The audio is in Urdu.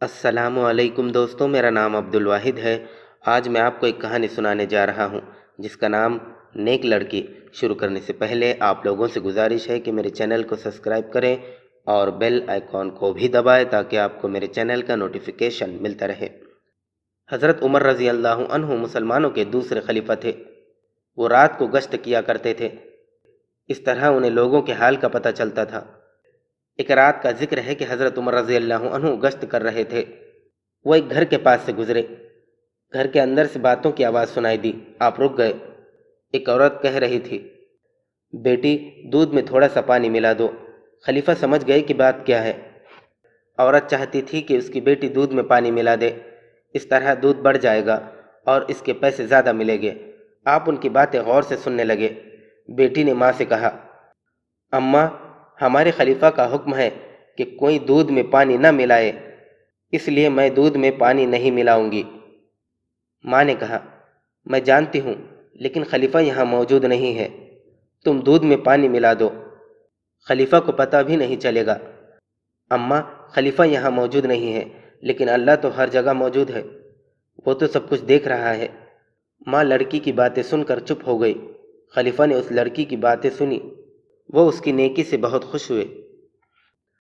السلام علیکم دوستوں، میرا نام عبدالواحد ہے۔ آج میں آپ کو ایک کہانی سنانے جا رہا ہوں جس کا نام نیک لڑکی۔ شروع کرنے سے پہلے آپ لوگوں سے گزارش ہے کہ میرے چینل کو سبسکرائب کریں اور بیل آئیکن کو بھی دبائیں تاکہ آپ کو میرے چینل کا نوٹیفیکیشن ملتا رہے۔ حضرت عمر رضی اللہ عنہ مسلمانوں کے دوسرے خلیفہ تھے۔ وہ رات کو گشت کیا کرتے تھے، اس طرح انہیں لوگوں کے حال کا پتہ چلتا تھا۔ ایک رات کا ذکر ہے کہ حضرت عمر رضی اللہ عنہ گشت کر رہے تھے۔ وہ ایک گھر کے پاس سے گزرے، گھر کے اندر سے باتوں کی آواز سنائی دی۔ آپ رک گئے۔ ایک عورت کہہ رہی تھی، بیٹی دودھ میں تھوڑا سا پانی ملا دو۔ خلیفہ سمجھ گئے کہ بات کیا ہے۔ عورت چاہتی تھی کہ اس کی بیٹی دودھ میں پانی ملا دے، اس طرح دودھ بڑھ جائے گا اور اس کے پیسے زیادہ ملیں گے۔ آپ ان کی باتیں غور سے سننے لگے۔ بیٹی نے ماں سے کہا، اماں، ہمارے خلیفہ کا حکم ہے کہ کوئی دودھ میں پانی نہ ملائے، اس لیے میں دودھ میں پانی نہیں ملاؤں گی۔ ماں نے کہا، میں جانتی ہوں، لیکن خلیفہ یہاں موجود نہیں ہے، تم دودھ میں پانی ملا دو، خلیفہ کو پتہ بھی نہیں چلے گا۔ اماں، خلیفہ یہاں موجود نہیں ہے، لیکن اللہ تو ہر جگہ موجود ہے، وہ تو سب کچھ دیکھ رہا ہے۔ ماں لڑکی کی باتیں سن کر چپ ہو گئی۔ خلیفہ نے اس لڑکی کی باتیں سنی، وہ اس کی نیکی سے بہت خوش ہوئے۔